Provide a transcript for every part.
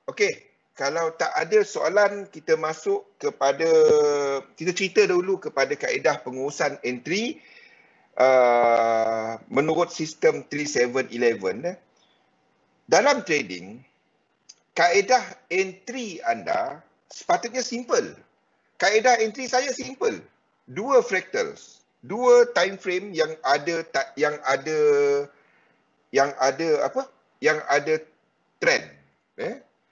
Okey, kalau tak ada soalan, kita masuk kepada, kita cerita dahulu kepada kaedah pengurusan entry menurut sistem 3711. Dalam trading, kaedah entry anda sepatutnya simple. Kaedah entry saya simple. Dua fractals, dua time frame yang ada trend.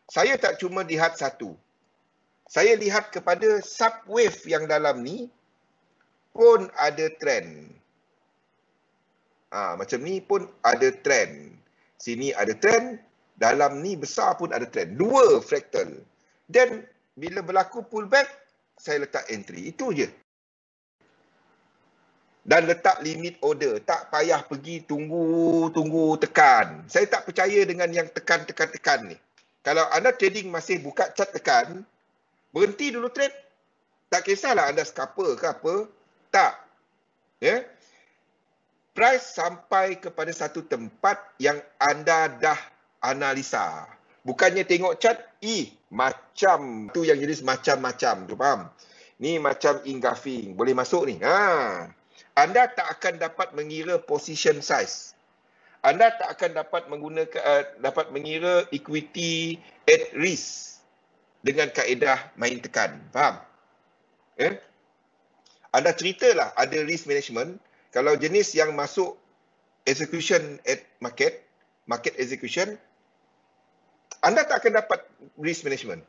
Saya tak cuma lihat satu. Saya lihat kepada subwave yang dalam ni pun ada trend. Macam ni pun ada trend. Sini ada trend, dalam ni besar pun ada trend. Dua fractal. Dan bila berlaku pullback, saya letak entry. Itu je. Dan letak limit order. Tak payah pergi tunggu tekan. Saya tak percaya dengan yang tekan ni. Kalau anda trading masih buka chart tekan, berhenti dulu trade. Tak kisahlah anda scalper ke apa. Tak. Ya. Price sampai kepada satu tempat yang anda dah analisa. Bukannya tengok chart, macam tu yang jenis macam-macam. Tu faham? Ni macam engulfing. Boleh masuk ni. Anda tak akan dapat mengira position size. Anda tak akan dapat mengira equity at risk dengan kaedah main tekan. Faham? Anda ceritalah ada risk management. Kalau jenis yang masuk execution at market execution, anda tak akan dapat risk management.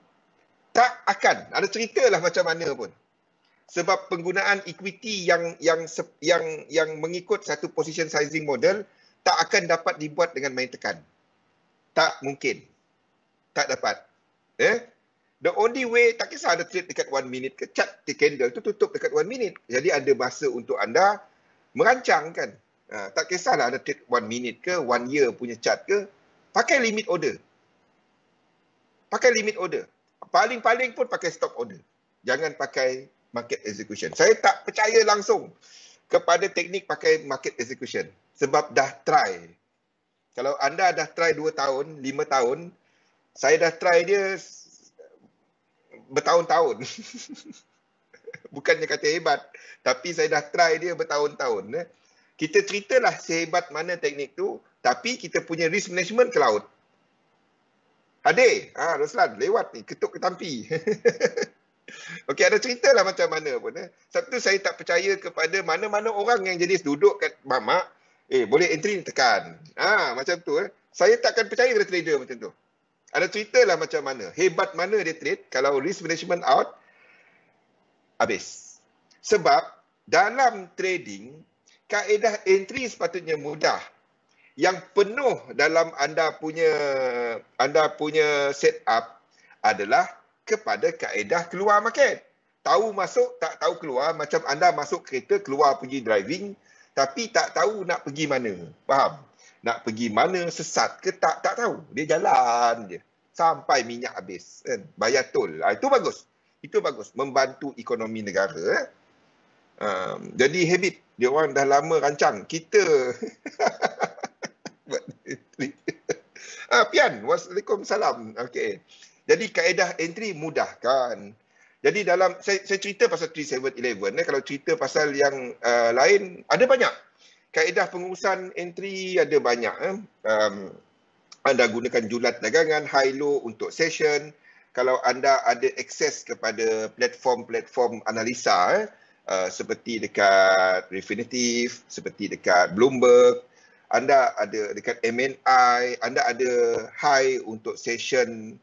Tak akan. Anda ceritalah macam mana pun. Sebab penggunaan equity yang mengikut satu position sizing model tak akan dapat dibuat dengan main tekan. Tak mungkin. Tak dapat. The only way, tak kisah ada trade dekat 1 minute ke, chart candle tu tutup dekat 1 minute. Jadi ada masa untuk anda merancang kan. Tak kisahlah ada trade 1 minute ke, 1 year punya chart ke, pakai limit order. Pakai limit order. Paling-paling pun pakai stop order. Jangan pakai market execution. Saya tak percaya langsung kepada teknik pakai market execution. Sebab dah try. Kalau anda dah try 2 tahun, 5 tahun, saya dah try dia bertahun-tahun. Bukannya kata hebat, tapi saya dah try dia bertahun-tahun. Kita ceritalah sehebat mana teknik tu, tapi kita punya risk management ke laut. Adik, Roslan, lewat ni, ketuk ke tampi. Okey, ada ceritalah macam mana pun. Sebab tu saya tak percaya kepada mana-mana orang yang jenis duduk kat mamak, boleh entry tekan. Macam tu. Saya takkan percaya kepada trader macam tu. Ada ceritalah macam mana. Hebat mana dia trade, kalau risk management out, habis. Sebab dalam trading, kaedah entry sepatutnya mudah. Yang penuh dalam anda punya setup adalah kepada kaedah keluar market. Tahu masuk, tak tahu keluar. Macam anda masuk kereta, keluar pergi driving, tapi tak tahu nak pergi mana. Faham? Nak pergi mana, sesat ke tak tahu. Dia jalan je. Sampai minyak habis. Bayar tol. Itu bagus. Itu bagus. Membantu ekonomi negara. Jadi habit. Dia orang dah lama rancang. Kita... Pian, Waalaikumsalam. Okey. Jadi kaedah entry mudah kan. Jadi dalam saya cerita pasal 3711, kalau cerita pasal yang lain ada banyak. Kaedah pengurusan entry ada banyak. Anda gunakan julat dagangan high low untuk session. Kalau anda ada akses kepada platform-platform analisa seperti dekat Refinitiv, seperti dekat Bloomberg, anda ada dekat MNI, anda ada high untuk session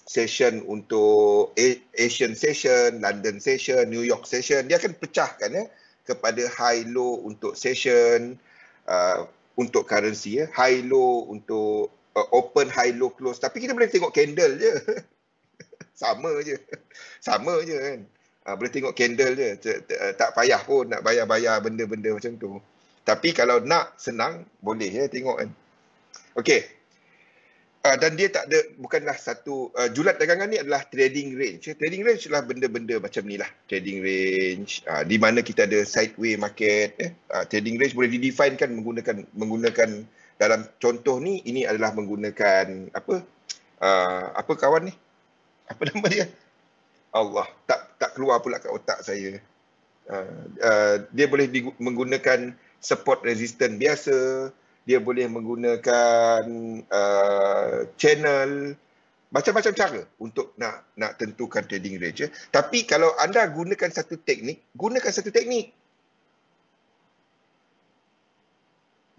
session untuk Asian session, London session, New York session. Dia akan pecahkan kepada high low untuk session, untuk currency, high low untuk open, high low close. Tapi kita boleh tengok candle je. Sama je kan. Boleh tengok candle je. Tak payah pun nak bayar-bayar benda-benda macam tu. Tapi kalau nak senang, boleh tengok kan. Okey. Dan dia tak ada, bukanlah satu, julat dagangan ni adalah trading range. Trading range adalah benda-benda macam ni lah. Trading range, di mana kita ada sideway market. Trading range boleh didefinekan menggunakan dalam contoh ni, ini adalah menggunakan Apa kawan ni? Apa nama dia? Allah, tak keluar pula kat otak saya. Dia boleh menggunakan support resistant biasa, dia boleh menggunakan channel, macam-macam cara untuk nak tentukan trading range. Tapi kalau anda gunakan satu teknik, gunakan satu teknik.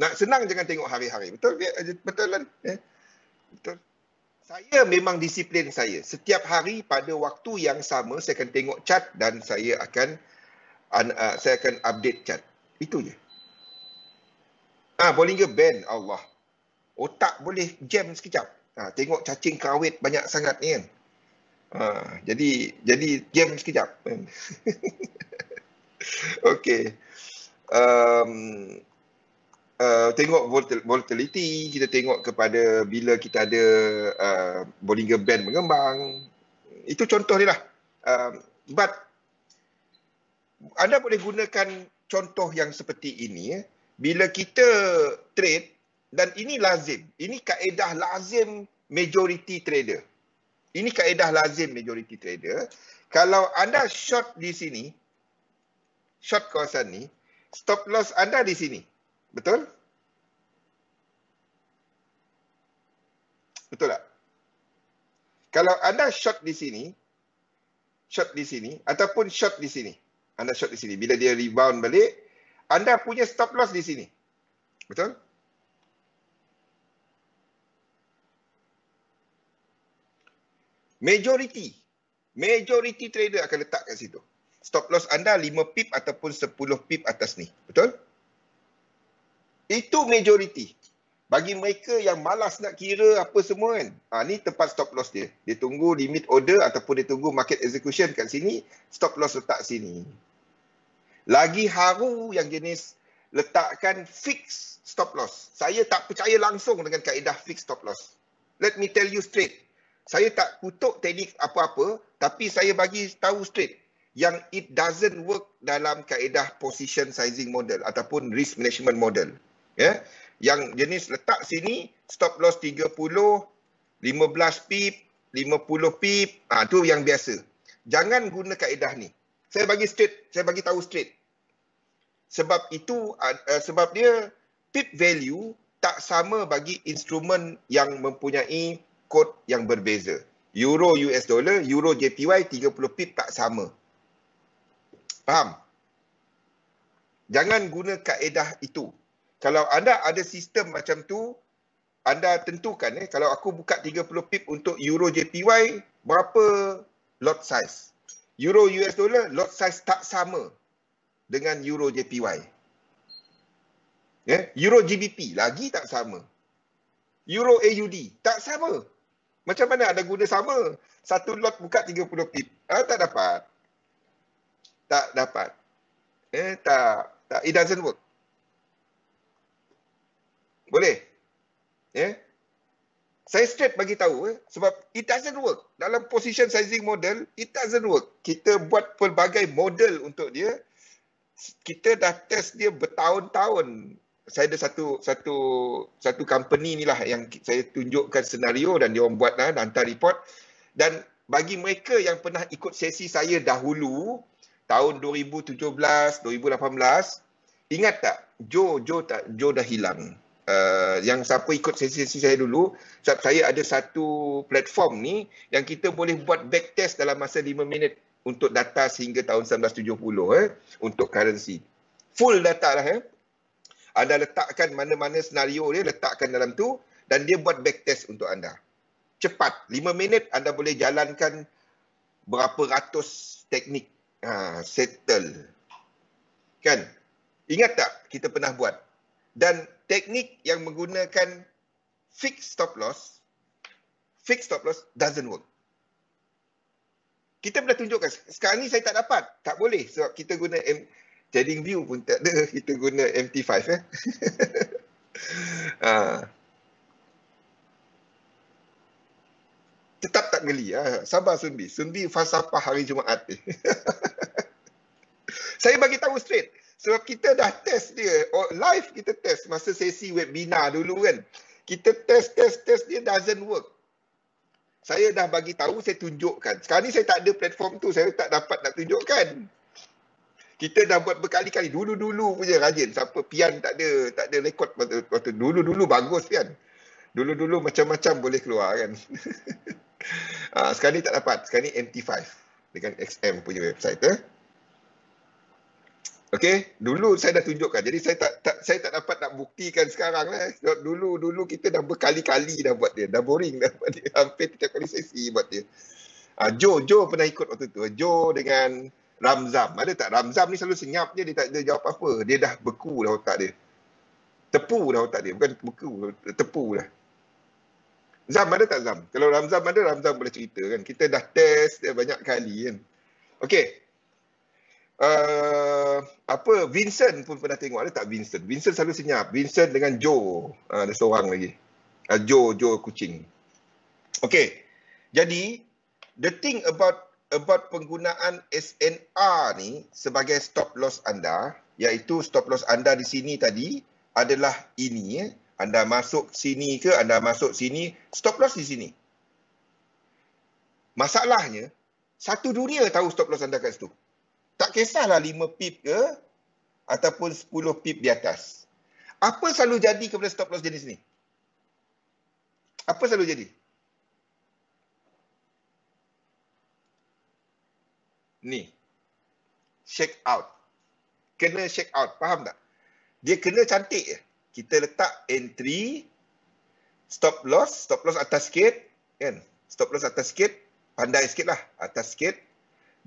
Nak senang jangan tengok hari-hari. Betul? Betul kan? Betul. Saya memang disiplin saya. Setiap hari pada waktu yang sama saya akan tengok chart dan saya akan update chart. Itu je. Bollinger Band, Allah. Otak boleh jam sekejap. Tengok cacing kawit banyak sangat ni kan. Jadi jam sekejap. Okey. Tengok volatility, kita tengok kepada bila kita ada Bollinger Band mengembang. Itu contoh dia lah. But anda boleh gunakan contoh yang seperti ini bila kita trade, dan ini lazim. Ini kaedah lazim majority trader. Ini kaedah lazim majority trader. Kalau anda short di sini, short kawasan ni, stop loss anda di sini. Betul? Betul tak? Kalau anda short di sini ataupun short di sini. Anda short di sini. Bila dia rebound balik, anda punya stop loss di sini. Betul? Majority trader akan letak kat situ. Stop loss anda 5 pip ataupun 10 pip atas ni. Betul? Itu majority. Bagi mereka yang malas nak kira apa semua kan. Ni tempat stop loss dia. Dia tunggu limit order ataupun dia tunggu market execution kat sini. Stop loss letak sini. Lagi haru yang jenis letakkan fix stop loss. Saya tak percaya langsung dengan kaedah fix stop loss. Let me tell you straight. Saya tak kutuk teknik apa-apa. Tapi saya bagi tahu straight. Yang it doesn't work dalam kaedah position sizing model ataupun risk management model. Ya, yang jenis letak sini stop loss 30, 15 pip, 50 pip, tu yang biasa. Jangan guna kaedah ni. Saya bagi tahu straight. Sebab itu sebab dia pip value tak sama bagi instrumen yang mempunyai kod yang berbeza. Euro US dollar, Euro JPY 30 pip tak sama. Faham? Jangan guna kaedah itu. Kalau anda ada sistem macam tu, anda tentukan kalau aku buka 30 pip untuk Euro JPY, berapa lot size? Euro US dollar, lot size tak sama dengan Euro JPY. Euro GBP, lagi tak sama. Euro AUD, tak sama. Macam mana anda guna sama? Satu lot buka 30 pip. Tak dapat. Tak dapat. Tak. It doesn't work. Boleh? Saya straight bagi tahu sebab it doesn't work. Dalam position sizing model, it doesn't work. Kita buat pelbagai model untuk dia. Kita dah test dia bertahun-tahun. Saya ada satu company ni lah yang saya tunjukkan senario dan dia orang buat dan hantar report. Dan bagi mereka yang pernah ikut sesi saya dahulu, tahun 2017, 2018, ingat tak? Joe dah hilang. Yang siapa ikut sesi-sesi saya dulu, sebab saya ada satu platform ni yang kita boleh buat backtest dalam masa 5 minit untuk data sehingga tahun 1970 untuk currency. Full data lah. Anda letakkan mana-mana senario dia, letakkan dalam tu dan dia buat backtest untuk anda. Cepat, 5 minit anda boleh jalankan berapa ratus teknik. Settle. Kan? Ingat tak kita pernah buat? Dan teknik yang menggunakan fixed stop loss doesn't work. Kita pernah tunjukkan. Sekarang ni saya tak dapat. Tak boleh. Sebab kita guna Trading View pun tak ada. Kita guna MT5. Tetap tak geli. Sabar Sunbi. Sunbi falsafah hari Jumaat ni. Saya bagi tahu straight. Sebab kita dah test dia. Live kita test. Masa sesi webinar dulu kan. Kita test dia doesn't work. Saya dah bagi tahu, saya tunjukkan. Sekarang ni saya tak ada platform tu, saya tak dapat nak tunjukkan. Kita dah buat berkali-kali. Dulu-dulu punya rajin. Siapa Pian tak ada rekod waktu dulu-dulu bagus Pian. Dulu-dulu macam-macam boleh keluar kan. Sekarang ni tak dapat. Sekarang ni MT5 dengan XM punya website. Okey, dulu saya dah tunjukkan. Jadi saya tak dapat nak buktikan sekarang lah. Dulu kita dah berkali-kali dah buat dia. Dah boring dah buat dia. Hampir setiap kali sesi buat dia. Joe pernah ikut waktu tu. Joe dengan Ramzam. Ada tak? Ramzam ni selalu senyap je, dia tak ada jawab apa. Dia dah beku dah otak dia. Tepu dah otak dia. Bukan beku, tepu dah. Zam ada tak Zam? Kalau Ramzam ada, Ramzam boleh cerita kan. Kita dah test dia banyak kali kan. Okey. Vincent pun pernah tengok. Ada tak Vincent? Vincent selalu senyap. Vincent dengan Joe. Ada seorang lagi. Joe kucing. Okey. Jadi, the thing about penggunaan SNR ni sebagai stop loss anda, iaitu stop loss anda di sini tadi adalah ini. Anda masuk sini ke, anda masuk sini, stop loss di sini. Masalahnya, satu dunia tahu stop loss anda kat situ. Tak kisahlah 5 pip ke ataupun 10 pip di atas. Apa selalu jadi kepada stop loss jenis ni? Apa selalu jadi? Ni. Shake out. Kena shake out. Faham tak? Dia kena cantik je. Kita letak entry, stop loss atas sikit. Kan? Stop loss atas sikit. Pandai sikit lah. Atas sikit.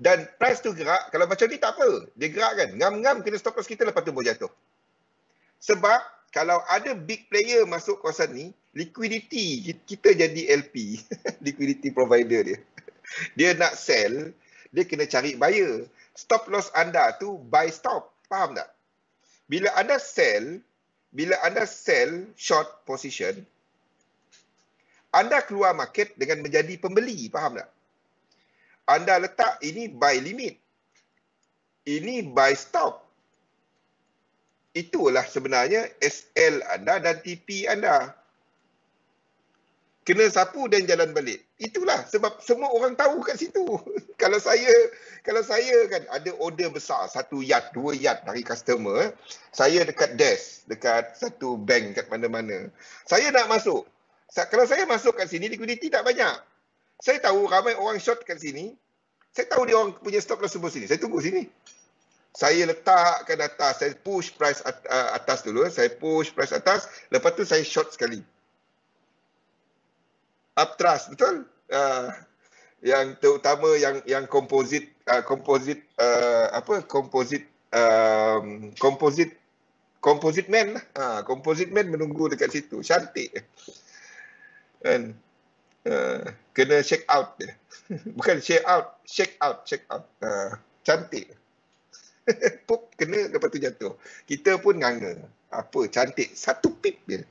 Dan price tu gerak. Kalau macam ni tak apa. Dia gerak kan. Ngam-ngam kena stop loss kita lepas tu boleh jatuh. Sebab kalau ada big player masuk kawasan ni, liquidity. Kita jadi LP. Liquidity provider dia. Dia nak sell. Dia kena cari buyer. Stop loss anda tu buy stop. Faham tak? Bila anda sell short position, anda keluar market dengan menjadi pembeli. Faham tak? Anda letak ini buy limit. Ini buy stop. Itulah sebenarnya SL anda dan TP anda. Kena sapu dan jalan balik. Itulah sebab semua orang tahu kat situ. Kalau saya kan ada order besar, 1 yard, 2 yard dari customer, saya dekat desk, dekat satu bank kat mana-mana. Saya nak masuk. Kalau saya masuk kat sini, liquidity tak banyak. Saya tahu ramai orang short kat sini. Saya tahu dia orang punya stop loss semua sini. Saya tunggu sini. Saya letakkan atas, saya push price atas dulu. Saya push price atas, lepas tu saya short sekali. Uptrust, betul? Yang terutama yang composite man lah. Composite man menunggu dekat situ. Cantik. Kan? Kena shake out dia. Bukan shake out. Cantik. Pop, kena lepas tu jatuh. Kita pun nganga. Apa? Cantik. 1 pip dia.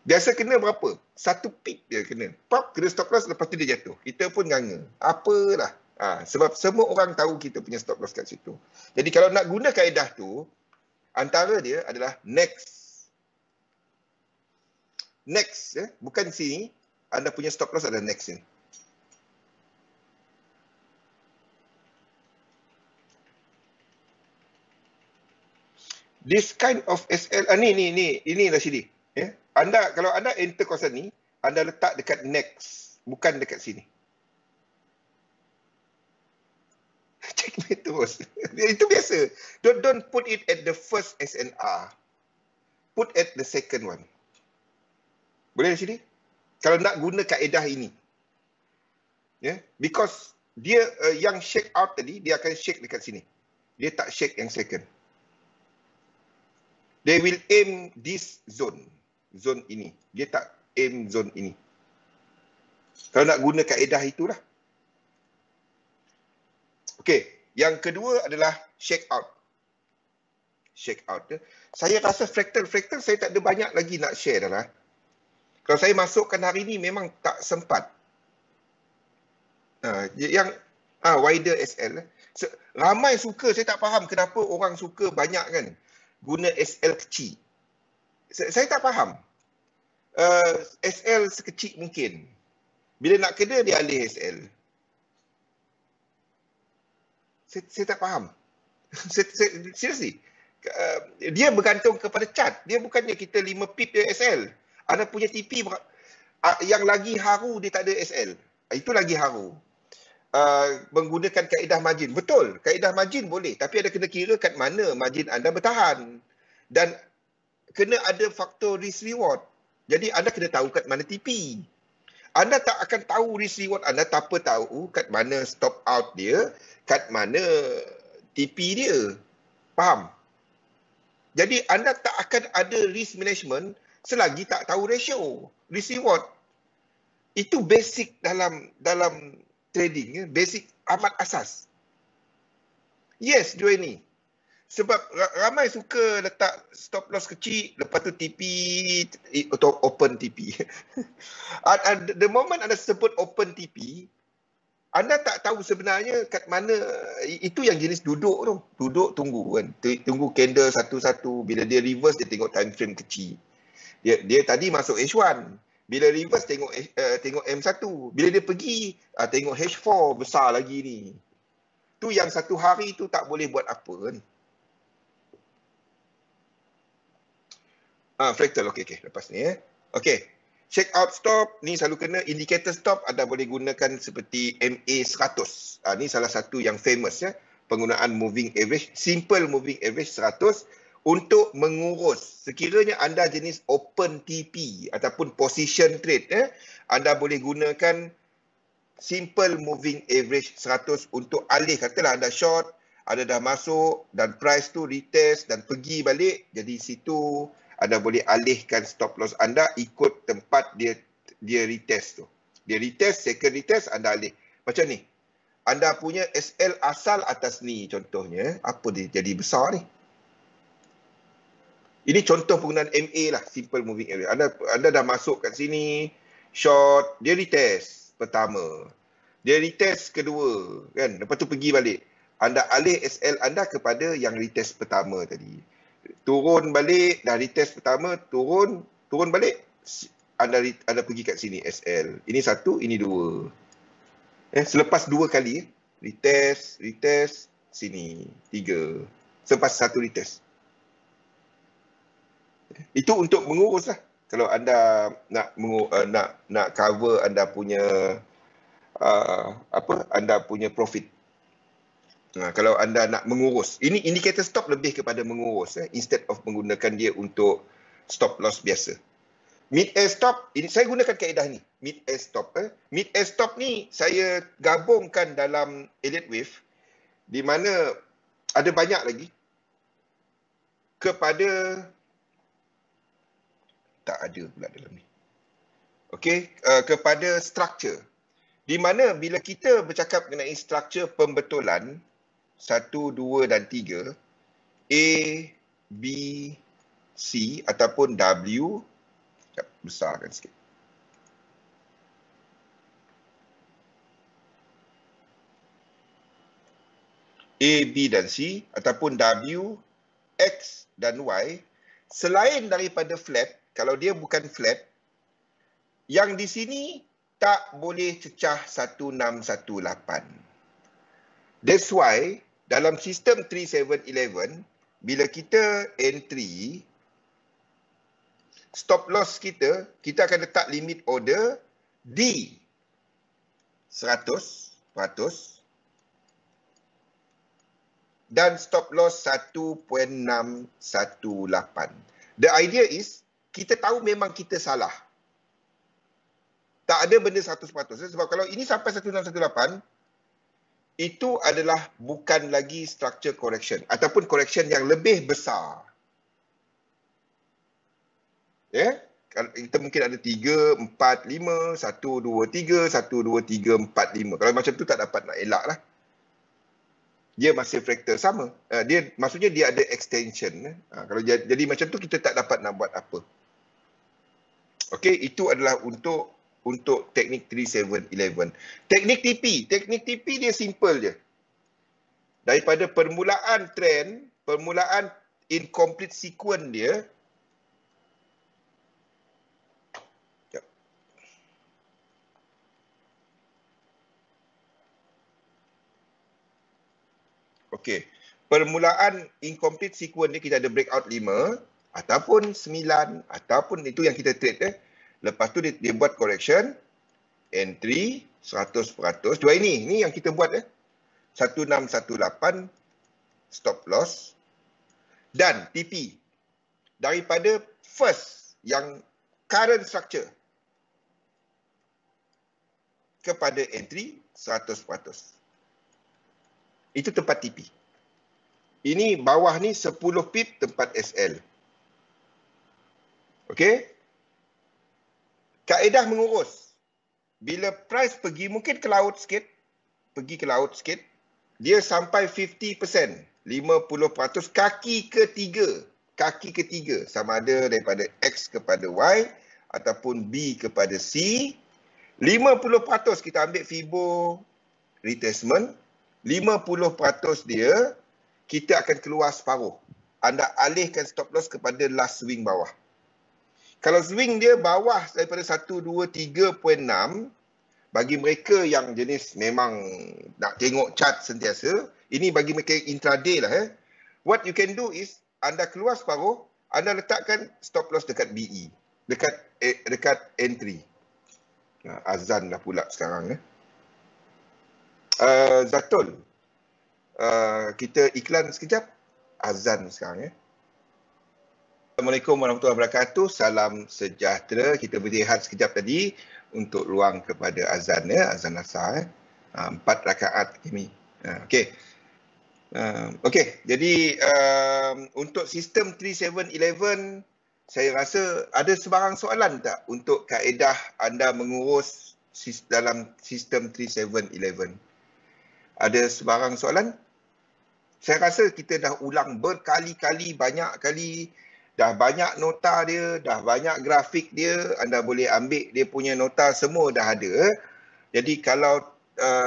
Biasa kena berapa? 1 pip dia kena. Pop, kena stop loss, lepas tu dia jatuh. Kita pun nganga. Apalah. Sebab semua orang tahu kita punya stop loss kat situ. Jadi kalau nak guna kaedah tu, antara dia adalah next. Next. Bukan sini. Anda punya stop loss adalah next ni. This kind of SL, ini Rashidi. Kalau anda enter kawasan ni, anda letak dekat next, bukan dekat sini. Checkmate terus. Itu biasa. Don't put it at the first SNR. Put at the second one. Boleh Rashidi? Kalau nak guna kaedah ini. Because dia yang shake out tadi, dia akan shake dekat sini. Dia tak shake yang second. They will aim this zone. Zone ini. Dia tak aim zone ini. Kalau nak guna kaedah itulah. Okey. Yang kedua adalah shake out. Shake out. Saya rasa fractal saya tak ada banyak lagi nak share dah lah. Kalau saya masukkan hari ni memang tak sempat. Yang wider SL. Ramai suka, saya tak faham kenapa orang suka banyak kan guna SL kecil. Saya tak faham. SL sekecil mungkin. Bila nak kena, dia alih SL. Saya tak faham. Seriously. Dia bergantung kepada chart. Dia bukannya kita 5 pip dia SL. Anda punya TP yang lagi haru dia tak ada SL. Itu lagi haru. Menggunakan kaedah margin. Betul, kaedah margin boleh. Tapi ada kena kira kat mana margin anda bertahan. Dan kena ada faktor risk reward. Jadi anda kena tahu kat mana TP. Anda tak akan tahu risk reward anda tanpa tahu kat mana stop out dia, kat mana TP dia. Faham? Jadi anda tak akan ada risk management selagi tak tahu ratio, risk reward. Itu basic dalam trading, basic amat asas. Yes, Joanny. Sebab ramai suka letak stop loss kecil, lepas tu TP atau open TP. The moment anda sebut open TP, anda tak tahu sebenarnya kat mana, itu yang jenis duduk tu. Duduk tunggu kan. Tunggu candle satu-satu. Bila dia reverse, dia tengok time frame kecil. Dia tadi masuk H1. Bila reverse, tengok M1. Bila dia pergi, tengok H4 besar lagi ni. Tu yang satu hari tu tak boleh buat apa kan. Fractal, okey. Lepas ni okey. Check out stop, ni selalu kena. Indicator stop, anda boleh gunakan seperti MA100. Ni salah satu yang famous ya. Penggunaan moving average, simple moving average 100 untuk mengurus. Sekiranya anda jenis open TP ataupun position trade, anda boleh gunakan simple moving average 100 untuk alih. Katalah anda short, anda dah masuk dan price tu retest dan pergi balik. Jadi situ anda boleh alihkan stop loss anda ikut tempat dia retest tu. Dia retest, second retest, anda alih. Macam ni. Anda punya SL asal atas ni contohnya. Apa dia jadi besar ni? Ini contoh penggunaan MA lah. Simple moving average. Anda dah masuk kat sini. Short. Dia retest pertama. Dia retest kedua. Kan? Lepas tu pergi balik. Anda alih SL anda kepada yang retest pertama tadi. Turun balik, dah retest pertama, turun balik, anda pergi kat sini SL. Ini satu, ini dua. Selepas dua kali, retest, sini, tiga. Selepas satu retest. Itu untuk mengurus lah. Kalau anda nak cover anda punya anda punya profit. Kalau anda nak mengurus, ini indicator stop lebih kepada mengurus instead of menggunakan dia untuk stop loss biasa. Mid air stop, ini saya gunakan kaedah ni, mid air stop. Mid air stop ni saya gabungkan dalam Elliott Wave, di mana ada banyak lagi kepada, tak ada pula dalam ni. Okey, kepada structure. Di mana bila kita bercakap mengenai structure pembetulan 1, 2 dan 3, A, B, C ataupun W, besarkan sikit. A, B dan C ataupun W, X dan Y, selain daripada flat, kalau dia bukan flat, yang di sini tak boleh cecah 1618. That's why dalam sistem 3711, bila kita entry, stop loss kita akan letak limit order di 100% dan stop loss 1.618. The idea is, kita tahu memang kita salah. Tak ada benda 100%. Sebab kalau ini sampai 1618, itu adalah bukan lagi structure correction ataupun correction yang lebih besar. Kita mungkin ada 3, 4, 5, 1, 2, 3, 1, 2, 3, 4, 5. Kalau macam tu tak dapat nak elak lah. Dia masih fractal sama. Maksudnya dia ada extension. Kalau jadi macam tu kita tak dapat nak buat apa. Okey, itu adalah untuk teknik 3711. Teknik TP dia simple je. Daripada permulaan trend, permulaan incomplete sequence dia, Okey. Permulaan incomplete sequence ni kita ada breakout 5 ataupun 9 ataupun itu yang kita trade. Lepas tu dia buat correction, entry 100%. Dua ini yang kita buat 1618 stop loss dan TP daripada first yang current structure kepada entry 100%. Itu tempat TP. Ini bawah ni 10 pip tempat SL. Okey? Kaedah mengurus. Bila price pergi mungkin ke laut sikit, dia sampai 50%, 50% kaki ketiga sama ada daripada X kepada Y ataupun B kepada C. 50% kita ambil Fibo retracement, 50% dia kita akan keluar separuh. Anda alihkan stop loss kepada last swing bawah. Kalau swing dia bawah daripada 123.6, bagi mereka yang jenis memang nak tengok chart sentiasa, ini bagi mereka intraday lah. What you can do is, anda keluar separuh, anda letakkan stop loss dekat BE, dekat entry. Azan dah pula sekarang. Zatul, kita iklan sekejap. Azan sekarang. Assalamualaikum warahmatullahi wabarakatuh. Salam sejahtera. Kita berehat sekejap tadi untuk ruang kepada azan, azan asar. 4 rakaat ini. Okey. Okey, jadi untuk sistem 3711, saya rasa ada sebarang soalan tak untuk kaedah anda mengurus dalam sistem 3711? Ada sebarang soalan? Saya rasa kita dah ulang berkali-kali, banyak kali. Dah banyak nota dia, dah banyak grafik dia. Anda boleh ambil dia punya nota, semua dah ada. Jadi kalau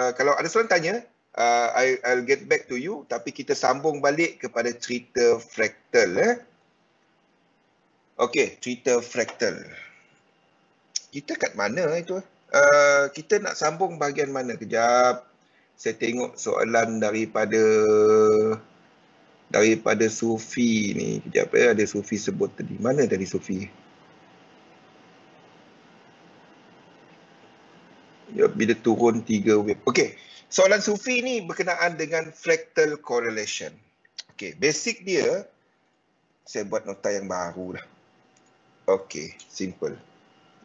ada soalan tanya, I'll get back to you. Tapi kita sambung balik kepada cerita fractal. Okey, cerita fractal. Kita kat mana itu? Kita nak sambung bahagian mana? Kejap. Saya tengok soalan daripada Sufi ni. Kejap ada Sufi sebut tadi. Mana tadi Sufi? Ya, bila turun 3 wave. Okey. Soalan Sufi ni berkenaan dengan fractal correlation. Okey, basic dia saya buat nota yang baru lah. Okey, simple.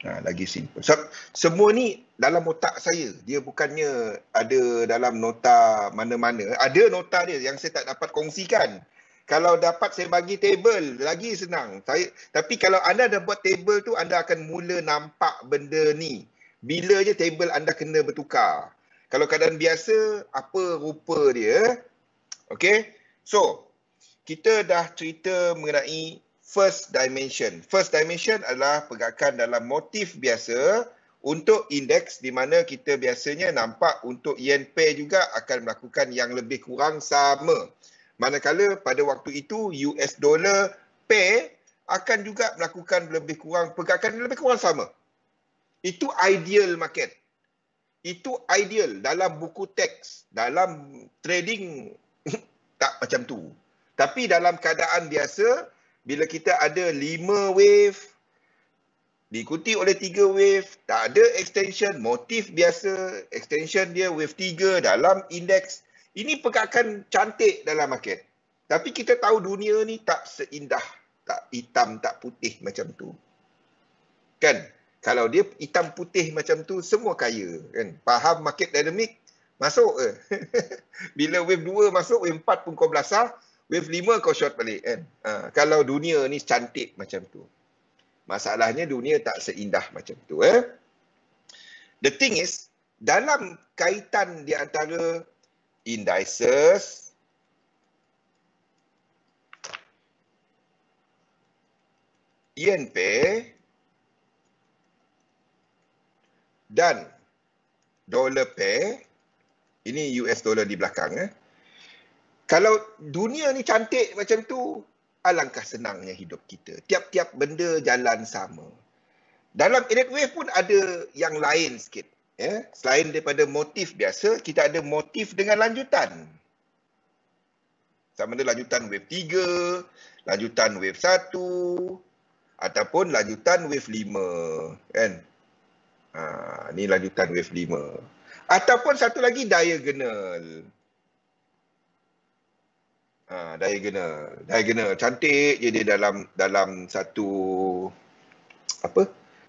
Lagi simple. Semua ni dalam otak saya. Dia bukannya ada dalam nota mana-mana. Ada nota dia yang saya tak dapat kongsikan. Kalau dapat saya bagi table, lagi senang. Tapi kalau anda dah buat table tu, anda akan mula nampak benda ni. Bila je table anda kena bertukar. Kalau keadaan biasa, apa rupa dia. Okey. So, kita dah cerita mengenai first dimension. First dimension adalah pergerakan dalam motif biasa untuk indeks di mana kita biasanya nampak untuk yen pair juga akan melakukan yang lebih kurang sama. Manakala pada waktu itu US dollar pair akan juga melakukan lebih kurang pergerakan lebih kurang sama. Itu ideal market. Itu ideal dalam buku teks, dalam trading tak macam tu. Tapi dalam keadaan biasa, bila kita ada 5 wave, diikuti oleh 3 wave, tak ada extension, motif biasa, extension dia wave 3 dalam indeks. Ini pergerakan cantik dalam market. Tapi kita tahu dunia ni tak seindah, tak hitam, tak putih macam tu. Kan? Kalau dia hitam putih macam tu, semua kaya. Kan? Faham market dynamic? Masuk ke? Bila wave 2 masuk, wave 4 pun kau belasah, wave 5 kau short balik kan. Kalau dunia ni cantik macam tu. Masalahnya dunia tak seindah macam tu. The thing is, dalam kaitan di antara indices, yen pair dan dollar pair, ini US dollar di belakang. Kalau dunia ni cantik macam tu, alangkah senangnya hidup kita. Tiap-tiap benda jalan sama. Dalam elliott wave pun ada yang lain sikit. Selain daripada motif biasa, kita ada motif dengan lanjutan. Sama ada lanjutan wave 3, lanjutan wave 1, ataupun lanjutan wave 5. Kan? Ni lanjutan wave 5. Ataupun satu lagi diagonal. Diagonal. Cantik je dia dalam satu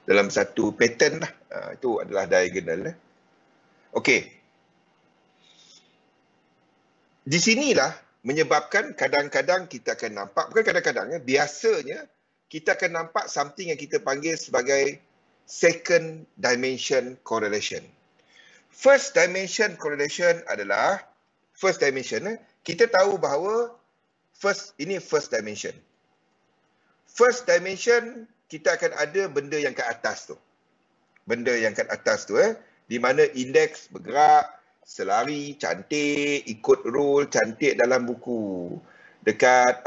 dalam satu pattern lah. Itu adalah diagonal. Okey. Di sinilah menyebabkan kadang-kadang kita akan nampak, bukan kadang-kadang, biasanya kita akan nampak something yang kita panggil sebagai second dimension correlation. First dimension correlation adalah, first dimension, kita tahu bahawa ini first dimension. First dimension, kita akan ada benda yang kat atas tu. Benda yang kat atas tu, di mana indeks bergerak, selari, cantik, ikut rule, cantik dalam buku. Dekat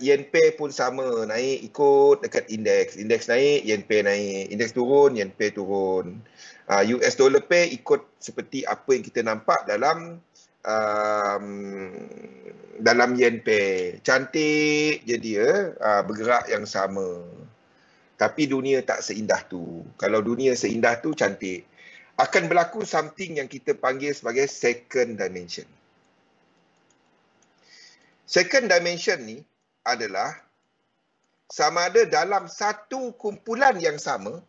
yen pair pun sama, naik ikut dekat indeks. Indeks naik, yen pair naik. Indeks turun, yen pair turun. US dollar pair ikut seperti apa yang kita nampak dalam yen pair. Cantik je dia, bergerak yang sama. Tapi dunia tak seindah tu. Kalau dunia seindah tu, cantik. Akan berlaku something yang kita panggil sebagai second dimension. Second dimension ni adalah sama ada dalam satu kumpulan yang sama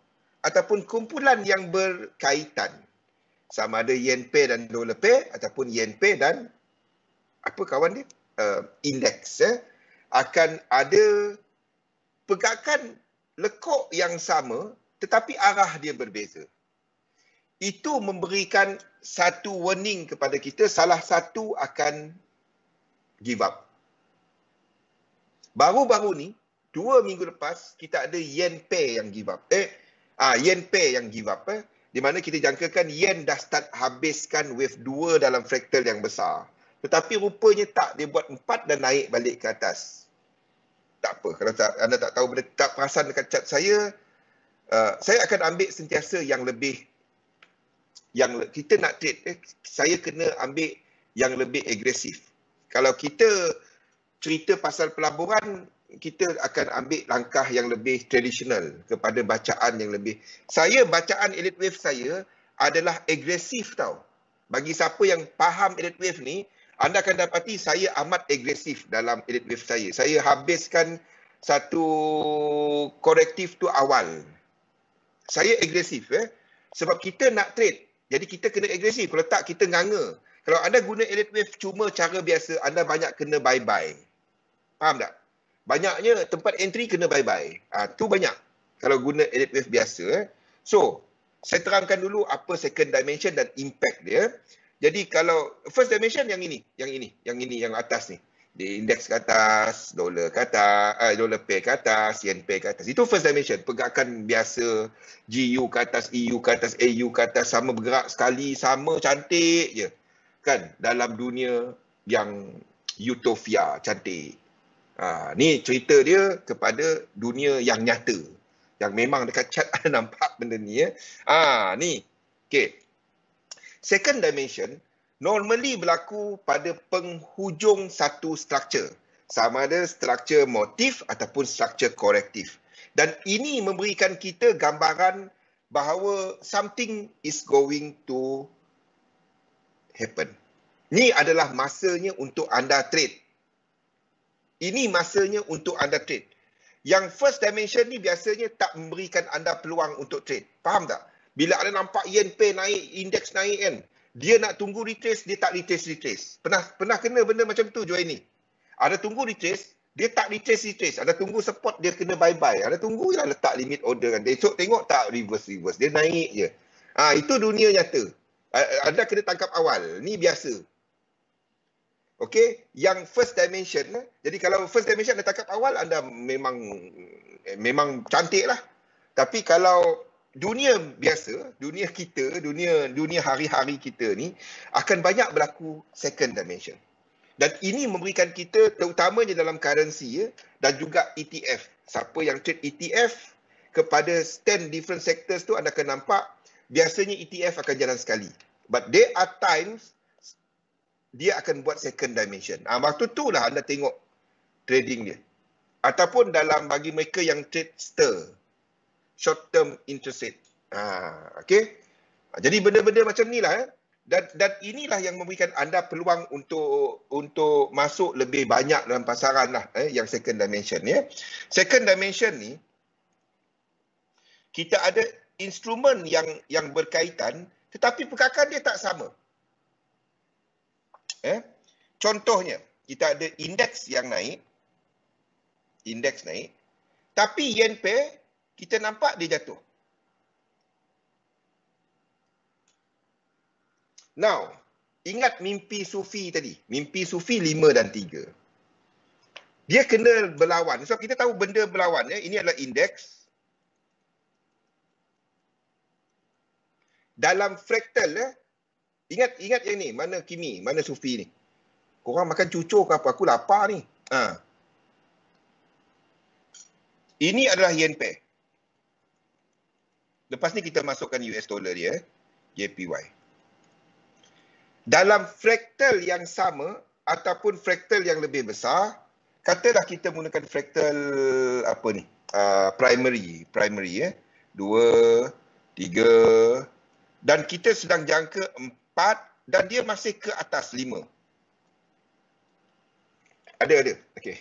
ataupun kumpulan yang berkaitan. Sama ada yen pair dan dollar pair ataupun yen pair dan indeks. Akan ada pergerakan lekuk yang sama tetapi arah dia berbeza. Itu memberikan satu warning kepada kita, salah satu akan give up. Baru-baru ni, 2 minggu lepas, kita ada yen pair yang give up. Yen pair yang give up. Di mana kita jangkakan yen dah start habiskan wave 2 dalam fraktal yang besar. Tetapi rupanya tak, dia buat 4 dan naik balik ke atas. Tak apa, kalau anda tak tahu, tak perasan dekat chat saya akan ambil sentiasa yang lebih, yang kita nak trade, saya kena ambil yang lebih agresif. Kalau kita cerita pasal pelaburan, kita akan ambil langkah yang lebih tradisional kepada bacaan yang lebih. Bacaan elite wave saya adalah agresif tau. Bagi siapa yang faham elite wave ni, anda akan dapati saya amat agresif dalam elite wave saya. Saya habiskan satu korektif tu awal. Saya agresif sebab kita nak trade. Jadi kita kena agresif. Kalau tak, kita nganga. Kalau anda guna elite wave cuma cara biasa, anda banyak kena bye-bye. Faham tak? Banyaknya tempat entry kena bye-bye. Tu banyak. Kalau guna elite wave biasa. So, saya terangkan dulu apa second dimension dan impact dia. Jadi kalau first dimension yang atas ni. Di indeks ke atas, dollar ke atas, dollar pair ke atas, yen pair ke atas. Itu first dimension. Pergerakan biasa, GU ke atas, EU ke atas, AU ke atas, sama bergerak sekali, sama cantik je. Kan? Dalam dunia yang utopia, cantik. Ni cerita dia kepada dunia yang nyata. Yang memang dekat chat ada nampak benda ni. Ni. Okay. Second dimension normally berlaku pada penghujung satu struktur. Sama ada struktur motif ataupun struktur korektif. Dan ini memberikan kita gambaran bahawa something is going to happen. Ini adalah masanya untuk anda trade. Ini masanya untuk anda trade. Yang first dimension ni biasanya tak memberikan anda peluang untuk trade. Faham tak? Bila anda nampak yen pair naik, indeks naik kan, dia nak tunggu retrace, dia tak retrace. Pernah kena benda macam tu Joy ni. Ada tunggu retrace, dia tak retrace. Ada tunggu support, dia kena bye-bye. Ada tunggu je letak limit order kan. Esok tengok tak reverse. Dia naik je. Itu dunia nyata. Anda kena tangkap awal. Ni biasa. Okey, yang first dimension. Jadi kalau first dimension anda tangkap awal, anda memang cantik lah. Tapi kalau dunia biasa, dunia kita, dunia hari-hari kita ni akan banyak berlaku second dimension. Dan ini memberikan kita, terutamanya dalam currency dan juga ETF. Siapa yang trade ETF kepada 10 different sectors tu, anda akan nampak biasanya ETF akan jalan sekali. But there are times dia akan buat second dimension. Waktu tu lah anda tengok trading dia. Ataupun dalam bagi mereka yang trade STIR, short term interest rate. Okay. Jadi benda-benda macam ni lah. Dan inilah yang memberikan anda peluang untuk masuk lebih banyak dalam pasaran lah, yang second dimension. Ya. Second dimension ni, kita ada instrumen yang berkaitan, tetapi pergerakan dia tak sama. Contohnya, kita ada indeks yang naik, tapi yen pair kita nampak dia jatuh. Now, ingat mimpi Sufi tadi. Mimpi Sufi 5 dan 3. Dia kena berlawan. Sebab kita tahu benda berlawan. Ini adalah indeks. Dalam fraktal, ingat yang ni. Mana Kimi, mana Sufi ni. Korang makan cucur ke apa? Aku lapar ni. Ini adalah yen pair. Lepas ni kita masukkan US dollar dia. JPY. Dalam fraktal yang sama ataupun fraktal yang lebih besar, katalah kita menggunakan fraktal apa ni? Primary 2, 3 dan kita sedang jangka 4 dan dia masih ke atas 5. Ada. Okey.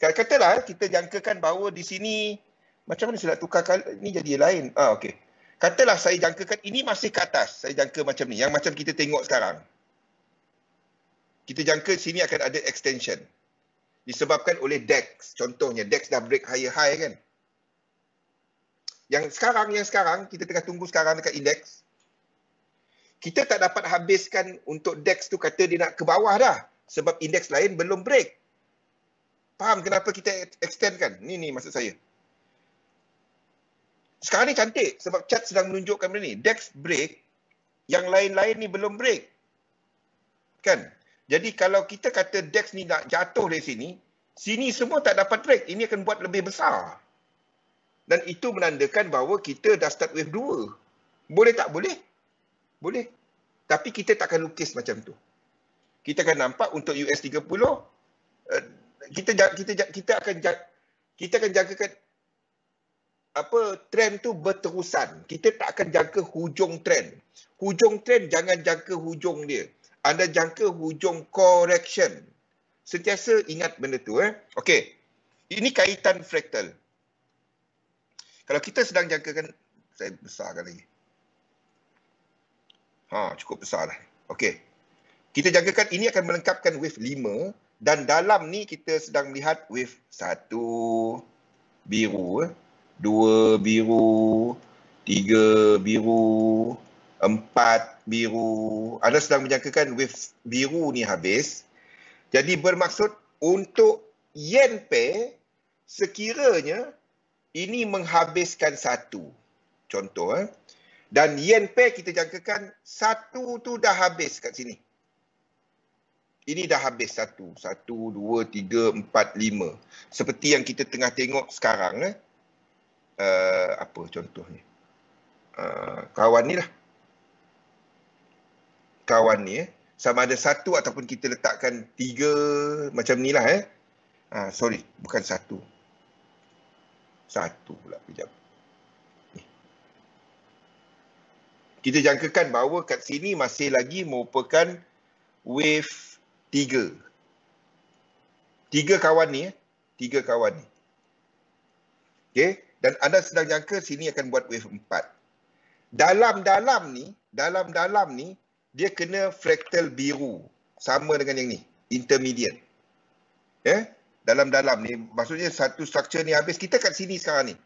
Katalah kita jangkakan bahawa di sini macam mana saya nak tukar ni jadi lain. Okey. Katalah saya jangkakan ini masih ke atas. Saya jangka macam ni. Yang macam kita tengok sekarang. Kita jangka sini akan ada extension. Disebabkan oleh DEX. Contohnya, DEX dah break higher high kan. Yang sekarang, kita tengah tunggu sekarang dekat indeks. Kita tak dapat habiskan untuk DEX tu kata dia nak ke bawah dah. Sebab indeks lain belum break. Faham kenapa kita extend kan? Ni maksud saya. Sekarang ni cantik sebab chart sedang menunjukkan benda ni. DEX break, yang lain-lain ni belum break. Kan? Jadi kalau kita kata DEX ni nak jatuh dari sini, sini semua tak dapat break. Ini akan buat lebih besar. Dan itu menandakan bahawa kita dah start wave 2. Boleh tak? Boleh. Boleh. Tapi kita tak akan lukis macam tu. Kita akan nampak untuk US 30, kita akan jagakan trend tu berterusan. Kita tak akan jangka hujung trend. Hujung trend jangan jangka hujung dia. Anda jangka hujung correction. Sentiasa ingat benda tu. Okey. Ini kaitan fraktal. Kalau kita sedang jangkakan, saya besarkan lagi. Cukup besar dah. Okey. Kita jangkakan ini akan melengkapkan wave 5 dan dalam ni kita sedang melihat wave 1 biru, 2 biru, 3 biru, 4 biru. Anda sedang menjangkakan wave biru ni habis. Jadi bermaksud untuk yen pair sekiranya ini menghabiskan 1. Contoh. Dan yen pair kita jangkakan 1 tu dah habis kat sini. Ini dah habis 1, 2, 3, 4, 5. Seperti yang kita tengah tengok sekarang. Apa contohnya? Kawan ni lah. Kawan ni. Sama ada 1 ataupun kita letakkan 3 macam ni lah. Sorry, bukan 1. 1 pula, kejap. Kita jangkakan bahawa kat sini masih lagi merupakan wave 3. 3 kawan ni. 3 kawan ni. Okey. Dan anda sedang jangka sini akan buat wave 4. Dalam-dalam ni, dia kena fraktal biru. Sama dengan yang ni. Intermediate. Dalam-dalam ni. Maksudnya satu struktur ni habis. Kita kat sini sekarang ni.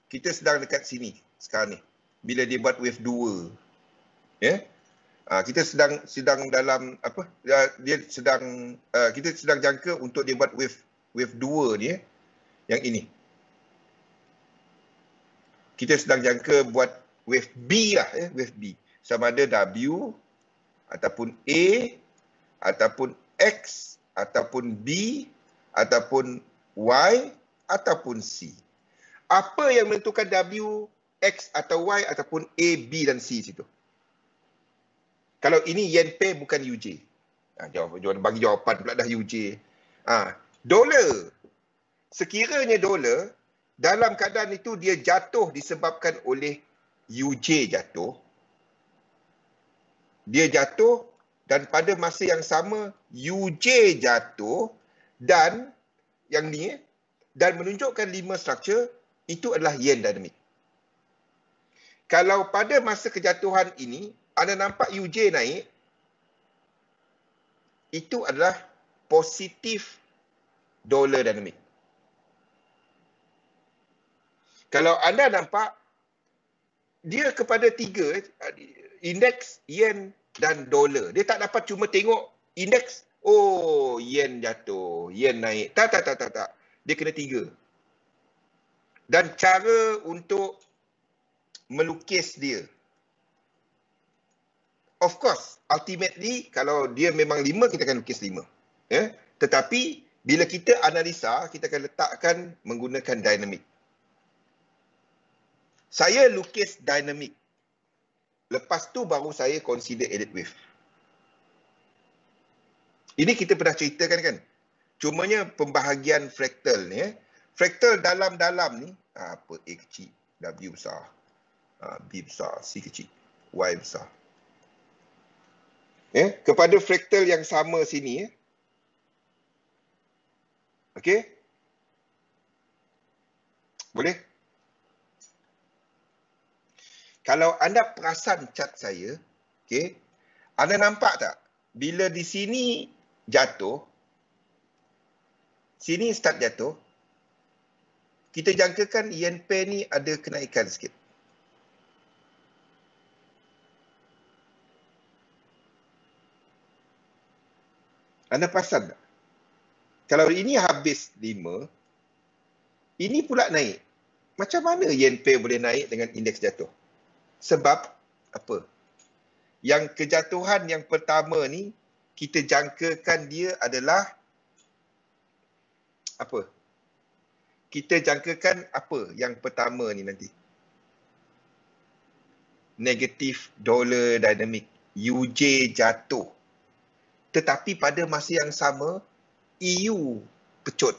Kita sedang dekat sini sekarang ni. Bila dia buat wave 2. Kita sedang dalam apa? Kita sedang jangka untuk dia buat wave 2 ni. Yang ini. Kita sedang jangka buat wave B lah. Wave B. Sama ada W, ataupun A, ataupun X, ataupun B, ataupun Y, ataupun C. Apa yang menentukan W, X atau Y, ataupun A, B dan C situ? Kalau ini yen pair bukan UJ. Bagi jawapan pula dah UJ. Dolar. Sekiranya dolar dalam keadaan itu dia jatuh disebabkan oleh UJ jatuh. Dia jatuh dan pada masa yang sama UJ jatuh dan yang ni dan menunjukkan 5 struktur itu adalah yen dynamic. Kalau pada masa kejatuhan ini anda nampak UJ naik, itu adalah positif dolar dynamic. Kalau anda nampak dia kepada 3 indeks yen dan dolar. Dia tak dapat cuma tengok indeks, oh yen jatuh, yen naik. Tak. Dia kena 3. Dan cara untuk melukis dia, of course, ultimately kalau dia memang 5, kita akan lukis 5. Tetapi bila kita analisa, kita akan letakkan menggunakan dynamic. Saya lukis dynamic. Lepas tu baru saya consider edit wave. Ini kita pernah ceritakan kan? Cumanya pembahagian fraktal ni. Fraktal dalam-dalam ni, apa A kecil, W besar, B besar, C kecil, Y besar. Kepada fraktal yang sama sini. Okey? Boleh? Kalau anda perasan cat saya, okey, anda nampak tak? Bila di sini jatuh, sini start jatuh, kita jangkakan yen pair ni ada kenaikan sikit. Anda perasan tak? Kalau ini habis 5, ini pula naik. Macam mana yen pair boleh naik dengan indeks jatuh? Sebab apa? Yang kejatuhan yang pertama ni, kita jangkakan dia adalah apa? Kita jangkakan apa yang pertama ni nanti? Negatif dolar dynamic. UJ jatuh. Tetapi pada masa yang sama, EU pecut.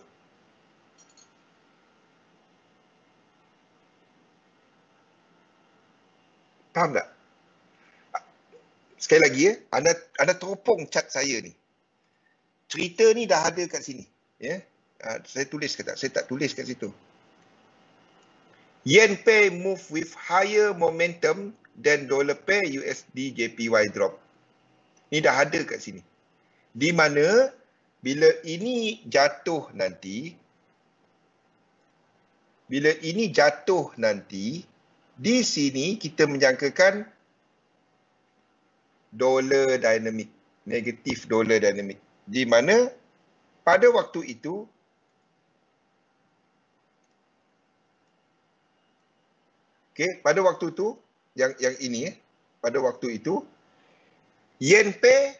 Faham tak? Sekali lagi anda teropong cat saya ni. Cerita ni dah ada kat sini. Saya tulis ke tak? Saya tak tulis kat situ. Yen pair move with higher momentum than dollar pair USD JPY drop. Ni dah ada kat sini. Di mana bila ini jatuh nanti, di sini kita menjangkakan dolar dynamic, negatif dolar dynamic. Di mana pada waktu itu pada waktu itu yang ini pada waktu itu yen pair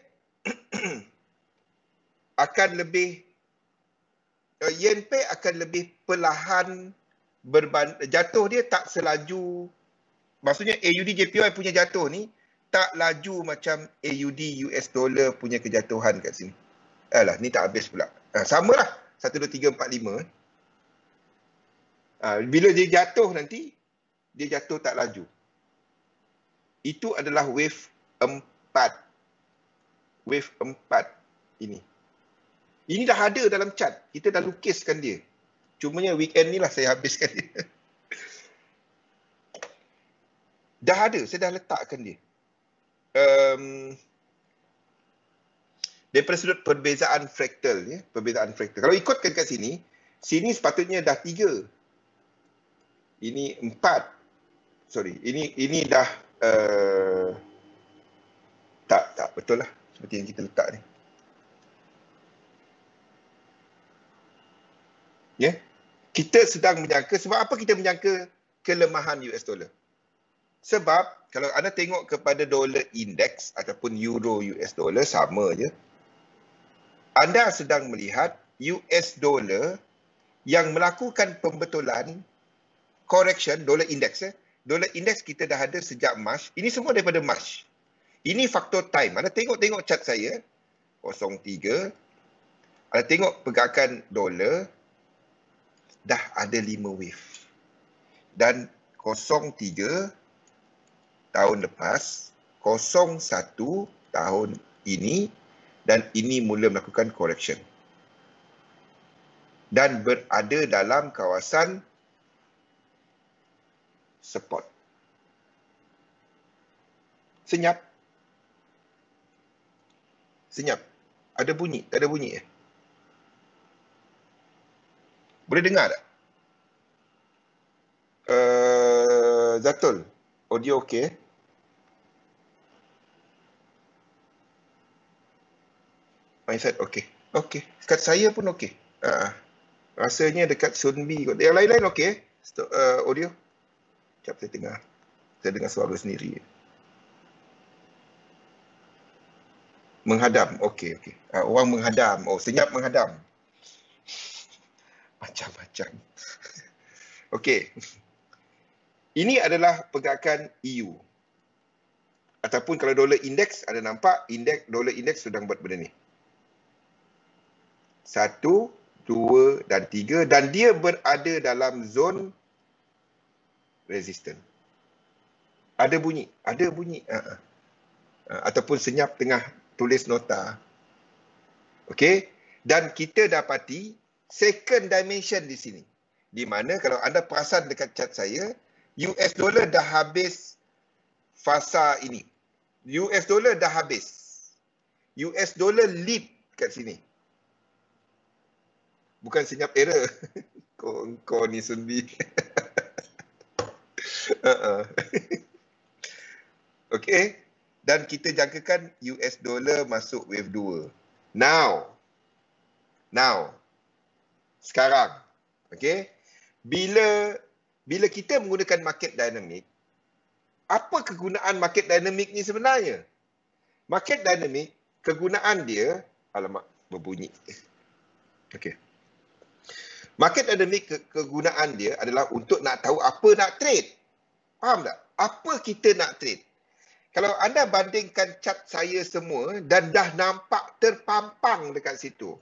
akan lebih perlahan jatuh dia tak selaju, maksudnya AUD JPY punya jatuh ni tak laju macam AUD US dollar punya kejatuhan kat sini. Alah, ni tak habis pula. Samalah 1, 2, 3, 4, 5. Bila dia jatuh nanti, dia jatuh tak laju. Itu adalah wave 4. Wave 4 ini. Ini dah ada dalam chart. Kita dah lukiskan dia. Cumanya weekend ni lah saya habiskan dia. Dah ada, saya dah letakkan dia. Daripada sudut perbezaan fraktal. Perbezaan fraktal. Kalau ikutkan kat sini, sini sepatutnya dah 3. Ini 4. Sorry, ini dah tak betul lah seperti yang kita letak ni. Kita sedang menyangka, sebab apa kita menyangka kelemahan US dollar? Sebab kalau anda tengok kepada dolar indeks ataupun euro US dollar sama je. Anda sedang melihat US dollar yang melakukan pembetulan correction dolar indeks. Dolar indeks kita dah ada sejak Mac. Ini semua daripada Mac. Ini faktor time. Anda tengok chart saya. 03, anda tengok pergerakan dolar dah ada 5 wave. Dan 03 tahun lepas, 01 tahun ini, dan ini mula melakukan correction. Dan berada dalam kawasan support. Senyap. Senyap. Ada bunyi? Tak ada bunyi? Boleh dengar tak? Zatul, audio okey? Mindset okey. Okey. Dekat saya pun okey. Rasanya dekat Sunbi kot. Yang lain-lain okey? Audio? Sekejap saya dengar. Saya dengar suara sendiri. Menghadam. Okey, okey. Orang menghadam. Oh, senyap menghadam. Macam-macam. Okey. Ini adalah pergerakan EU. Ataupun kalau dolar indeks, ada nampak dolar indeks sedang buat benda ni. 1, 2 dan 3. Dan dia berada dalam zon resisten. Ada bunyi. Ada bunyi. Ataupun senyap tengah tulis nota. Okey. Dan kita dapati second dimension di sini. Di mana kalau anda perasan dekat chart saya, US dollar dah habis fasa ini. US dollar dah habis. US dollar lead kat sini. Bukan senyap error. Kau ni Sunbi. Okey. Dan kita jangkakan US dollar masuk wave 2. Now. Sekarang. Okey. Bila kita menggunakan market dynamic, apa kegunaan market dynamic ni sebenarnya? Market dynamic, kegunaan dia, alamak, berbunyi. Okey. Market dynamic, kegunaan dia adalah untuk nak tahu apa nak trade. Faham tak? Apa kita nak trade? Kalau anda bandingkan chart saya semua dan dah nampak terpampang dekat situ.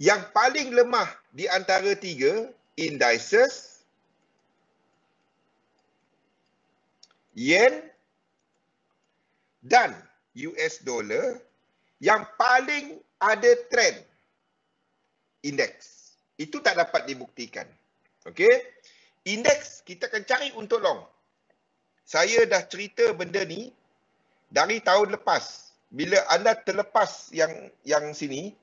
Yang paling lemah di antara 3 indices, yen dan US dollar, yang paling ada trend indeks. Itu tak dapat dibuktikan. Okey? Indeks kita akan cari untuk long. Saya dah cerita benda ni dari tahun lepas. Bila anda terlepas yang sini,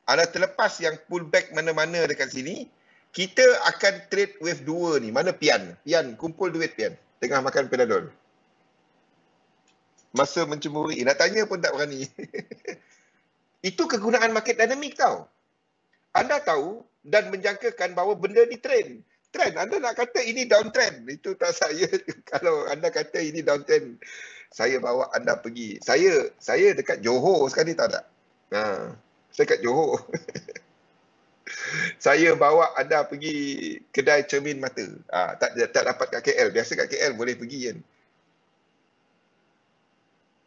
anda terlepas yang pullback mana-mana dekat sini, kita akan trade wave 2 ni. Mana Pian? Pian, kumpul duit Pian. Tengah makan Panadol. Masa mencemuri. Nak tanya pun tak berani. Itu kegunaan market dynamic tau. Anda tahu dan menjangkakan bahawa benda ni trend. Trend. Anda nak kata ini downtrend. Itu tak saya. Kalau anda kata ini downtrend, saya bawa anda pergi. Saya dekat Johor sekarang ni, tahu tak? Saya kat Johor. Saya bawa anda pergi kedai cermin mata. Tak dapat kat KL. Biasa kat KL boleh pergi kan.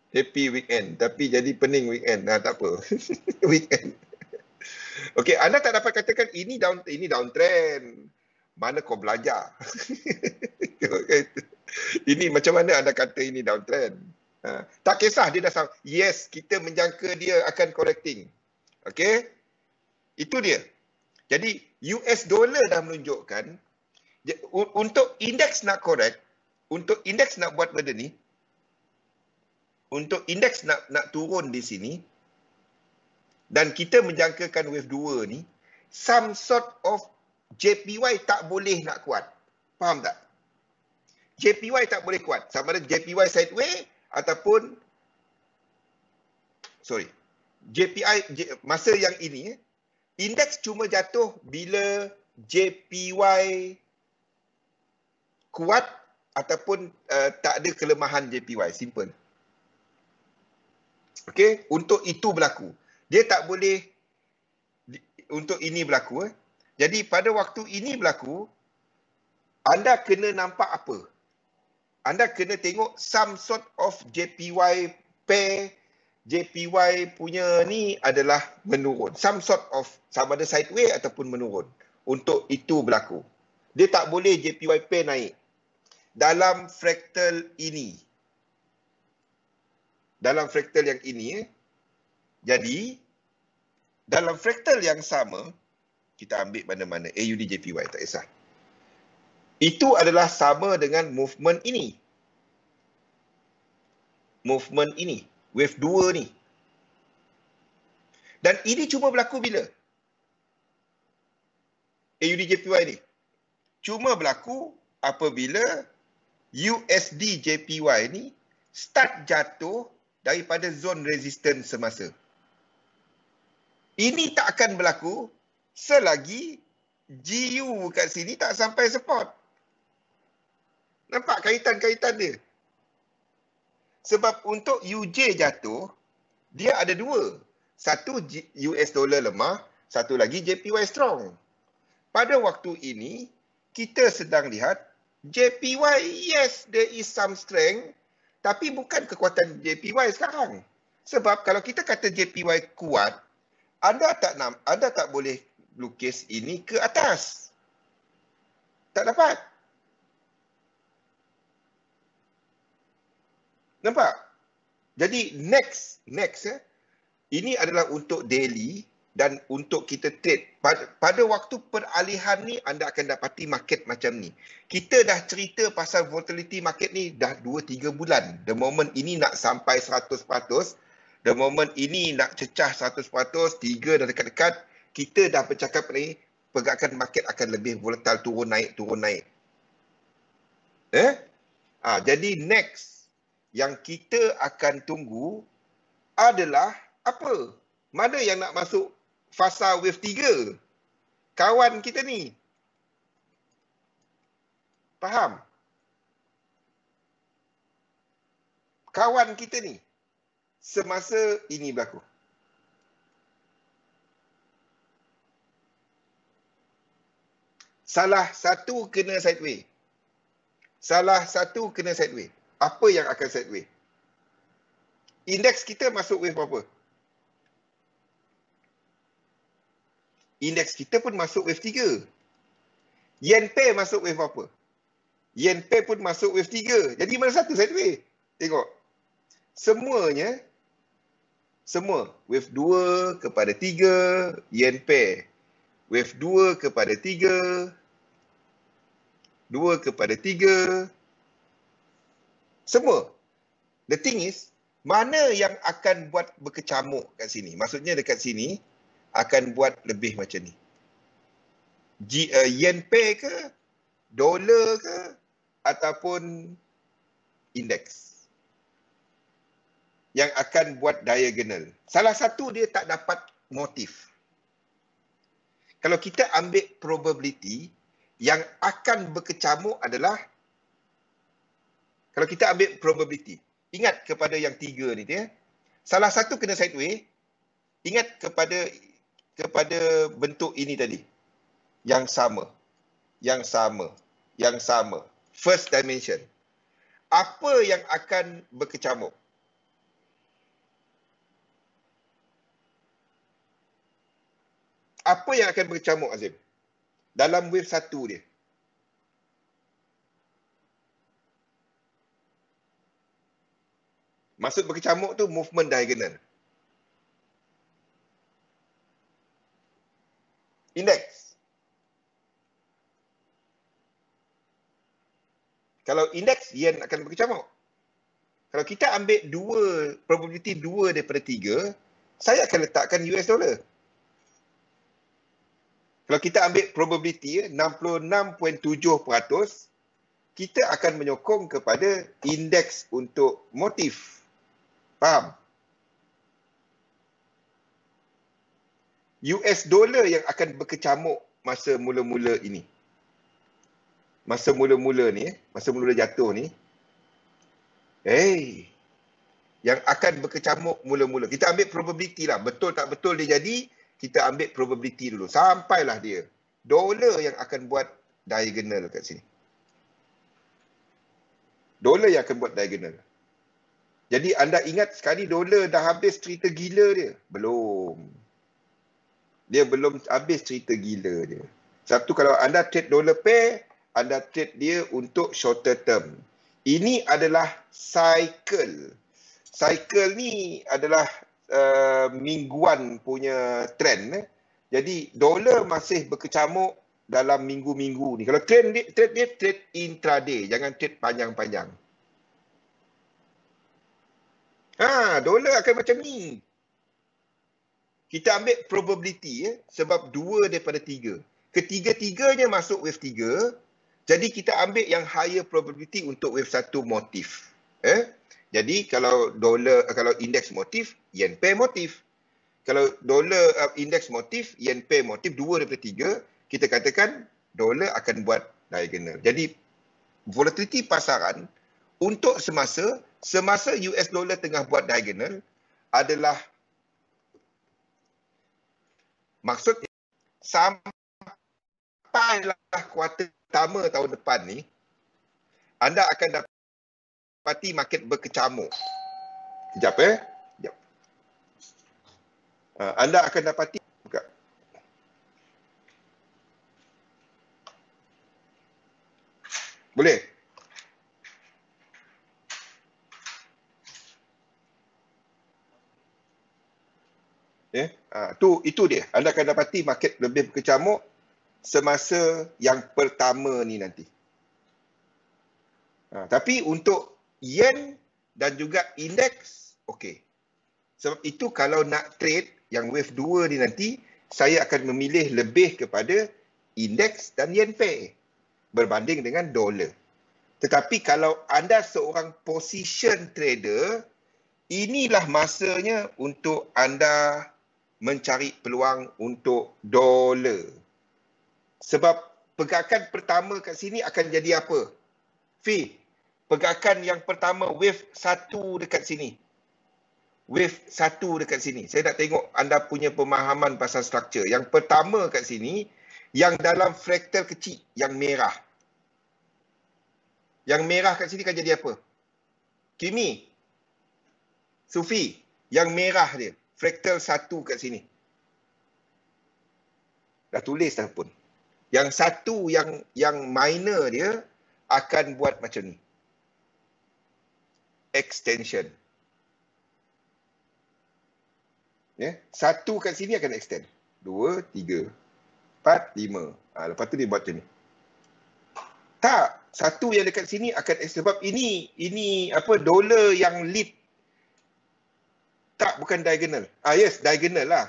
Happy weekend. Tapi jadi pening weekend. Tak apa. Weekend. Okey, anda tak dapat katakan ini downtrend. Mana kau belajar? Ini macam mana anda kata ini downtrend? Tak kisah dia dah sama. Yes, kita menjangka dia akan correcting. Okey? Itu dia. Jadi US dollar dah menunjukkan untuk indeks nak correct, untuk indeks nak buat benda ni, untuk indeks nak turun di sini, dan kita menjangkakan wave 2 ni, some sort of JPY tak boleh nak kuat. Faham tak? JPY tak boleh kuat. Sama ada JPY sideways ataupun masa yang ini, indeks cuma jatuh bila JPY kuat ataupun tak ada kelemahan JPY. Simple. Okey, untuk itu berlaku. Dia tak boleh untuk ini berlaku. Jadi pada waktu ini berlaku, anda kena nampak apa? Anda kena tengok some sort of JPY pair, JPY punya ni adalah menurun. Some sort of, sama ada sideways ataupun menurun. Untuk itu berlaku. Dia tak boleh JPY pair naik. Dalam fraktal ini. Dalam fraktal yang ini. Jadi, dalam fraktal yang sama, kita ambil mana-mana. AUD JPY, tak kisah. Itu adalah sama dengan movement ini. Movement ini. Wave 2 ni. Dan ini cuma berlaku bila? AUD JPY ni. Cuma berlaku apabila USD JPY ni start jatuh daripada zon resistance semasa. Ini tak akan berlaku selagi GU kat sini tak sampai support. Nampak kaitan-kaitan dia? Sebab untuk UJ jatuh, dia ada dua. Satu US dollar lemah, satu lagi JPY strong. Pada waktu ini, kita sedang lihat JPY, yes, there is some strength, tapi bukan kekuatan JPY sekarang. Sebab kalau kita kata JPY kuat, anda tak boleh lukis ini ke atas. Tak dapat. Nampak? Jadi next ini adalah untuk daily dan untuk kita trade. Pada waktu peralihan ni anda akan dapati market macam ni. Kita dah cerita pasal volatility market ni dah 2-3 bulan. The moment ini nak sampai 100%, the moment ini nak cecah 100%, 3 dah dekat-dekat, kita dah bercakap ni pergerakan market akan lebih volatile, turun naik. Jadi next yang kita akan tunggu adalah apa? Mana yang nak masuk fasa wave 3? Kawan kita ni. Faham? Kawan kita ni. Semasa ini berlaku. Salah satu kena sideways. Apa yang akan sideways? Indeks kita masuk wave apa? Indeks kita pun masuk wave 3. Yen pair masuk wave apa? Yen pair pun masuk wave 3. Jadi mana satu sideways? Tengok. Semua wave 2 kepada 3, yen pair. Wave 2 kepada 3, 2 kepada 3. Semua. The thing is, mana yang akan buat berkecamuk kat sini? Maksudnya dekat sini akan buat lebih macam ni. Yen pair ke, dolar ke, ataupun indeks yang akan buat diagonal. Salah satu dia tak dapat motif. Kalau kita ambil probability, yang akan berkecamuk adalah, kalau kita ambil probability, ingat kepada yang 3 ni dia. Salah satu kena sideways, ingat kepada bentuk ini tadi. Yang sama. First dimension. Apa yang akan berkecamuk? Apa yang akan berkecamuk, Azim? Dalam wave 1 dia. Maksud berkecamuk tu movement diagonal. Indeks. Kalau indeks, yen akan berkecamuk. Kalau kita ambil probability 2 daripada 3, saya akan letakkan US dollar. Kalau kita ambil probability 66.7%, kita akan menyokong kepada indeks untuk motif. Faham? US dollar yang akan berkecamuk masa mula-mula ini. Masa mula-mula jatuh ni. Yang akan berkecamuk mula-mula. Kita ambil probability lah. Betul tak betul dia jadi, kita ambil probability dulu. Sampailah dia. Dolar yang akan buat diagonal kat sini. Dolar yang akan buat diagonal. Jadi anda ingat sekali dolar dah habis cerita gila dia? Belum. Dia belum habis cerita gila dia. Satu, kalau anda trade dollar pair, anda trade dia untuk shorter term. Ini adalah cycle. Cycle ni adalah mingguan punya trend. Jadi dolar masih berkecamuk dalam minggu-minggu ni. Kalau trade dia trade intraday, jangan trade panjang-panjang. Dolar akan macam ni. Kita ambil probability sebab 2 daripada 3. Ketiga-tiganya masuk wave 3. Jadi kita ambil yang higher probability untuk wave 1 motif. Jadi kalau dolar, kalau indeks motif, yen pair motif. Kalau dolar indeks motif, yen pair motif 2 daripada 3, kita katakan dolar akan buat diagonal. Jadi volatility pasaran untuk semasa US dollar tengah buat diagonal adalah, maksudnya sampailah kuartal pertama tahun depan ni, anda akan dapati market berkecamuk. Sekejap Sekejap. Anda akan dapati, buka. Boleh? Itu dia. Anda akan dapati market lebih berkecamuk semasa yang pertama ni nanti. Tapi untuk yen dan juga indeks, okey. Sebab itu kalau nak trade yang wave 2 ni nanti, saya akan memilih lebih kepada indeks dan yen pair berbanding dengan dolar. Tetapi kalau anda seorang position trader, inilah masanya untuk anda mencari peluang untuk dolar. Sebab pergerakan pertama kat sini akan jadi apa? Pergerakan yang pertama, wave 1 dekat sini. Wave 1 dekat sini. Saya nak tengok anda punya pemahaman pasal struktur. Yang pertama kat sini, yang dalam fraktal kecil, yang merah. Yang merah kat sini akan jadi apa? Kimi, Sufi, yang merah dia. Fraktal 1 kat sini. Dah tulis dah pun. Yang satu yang minor dia akan buat macam ni. Extension. Satu kat sini akan extend. 2, 3, 4, 5. Lepas tu dia buat macam ni. Tak. Satu yang dekat sini akan extend. Sebab ini apa, dolar yang lead. Tak, bukan diagonal. Yes, diagonal lah.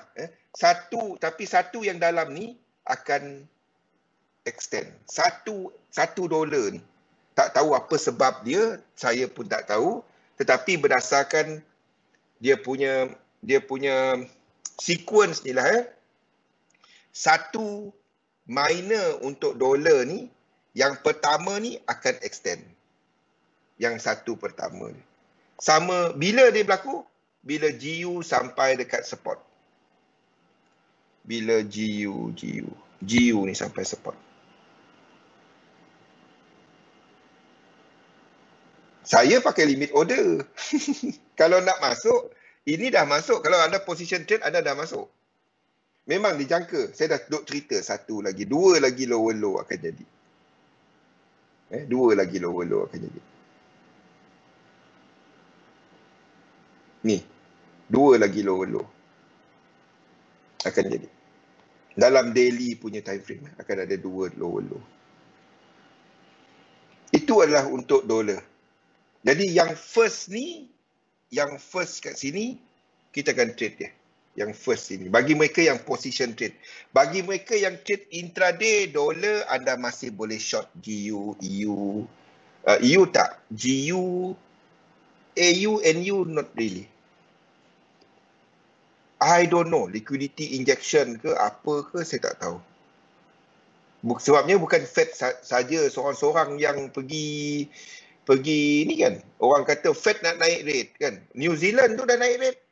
Tapi satu yang dalam ni akan extend. Satu dolar ni. Tak tahu apa sebab dia, saya pun tak tahu. Tetapi berdasarkan dia punya sequence ni lah. Satu minor untuk dolar ni, yang pertama ni akan extend. Yang satu pertama ni. Sama, bila dia berlaku? Bila GU sampai dekat support. Bila GU ni sampai support. Saya pakai limit order. Kalau nak masuk, ini dah masuk. Kalau anda position trade, anda dah masuk. Memang dijangka. Saya dah duduk cerita satu lagi. 2 lagi lower low akan jadi. 2 lagi lower low akan jadi. Ni. 2 lagi lower low akan jadi. Dalam daily punya time frame akan ada 2 lower low. Itu adalah untuk dolar. Jadi yang first kat sini, kita akan trade dia. Yang first ini. Bagi mereka yang position trade. Bagi mereka yang trade intraday dolar, anda masih boleh short GU, EU. EU tak. GU, AU, NU not really. I don't know. Liquidity injection ke apa ke, saya tak tahu. Sebabnya bukan Fed saja seorang-seorang yang pergi ni kan. Orang kata Fed nak naik rate kan. New Zealand tu dah naik rate.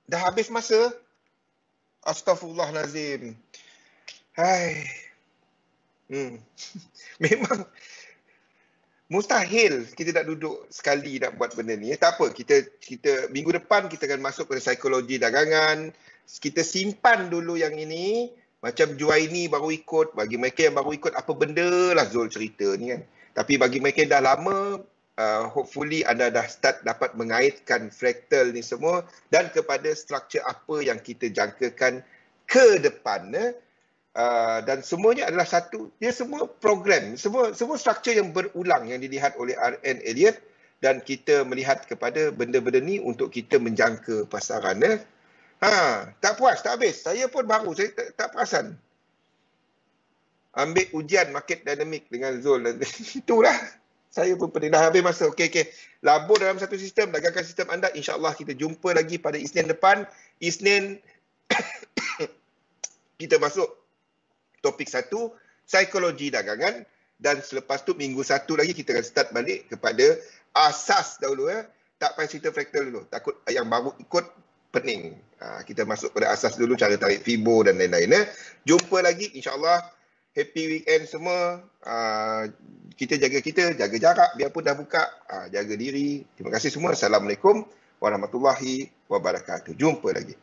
Dah habis masa. Astaghfirullahalazim. Hai. mustahil kita nak duduk sekali nak buat benda ni. Tak apa, kita minggu depan kita akan masuk pada psikologi dagangan. Kita simpan dulu yang ini. Macam Juaini baru ikut, bagi mereka yang baru ikut, apa benda lah Zul cerita ni kan. Tapi bagi mereka yang dah lama, hopefully anda dah start dapat mengaitkan fraktal ni semua dan kepada struktur apa yang kita jangkakan ke depan. Dan semuanya adalah satu, dia semua program, semua struktur yang berulang yang dilihat oleh R.N. Elliott, dan kita melihat kepada benda-benda ni untuk kita menjangka pasaran. Tak puas, tak habis. Saya pun baru, saya tak perasan. Ambil ujian market dynamic dengan Zul. Itulah. Saya pun pening. Dah habis masa. Okey. Labur dalam satu sistem, dagangkan sistem anda. InsyaAllah kita jumpa lagi pada Isnin depan. Isnin, kita masuk topik 1, psikologi dagangan. Dan selepas tu minggu 1 lagi kita akan start balik kepada asas dahulu. Tak payah cerita fraktal dulu. Takut yang baru ikut pening. Kita masuk pada asas dulu, cara tarik Fibo dan lain-lain. Jumpa lagi insyaAllah. Happy weekend semua. Kita jaga jarak biarpun dah buka. Jaga diri. Terima kasih semua. Assalamualaikum warahmatullahi wabarakatuh. Jumpa lagi.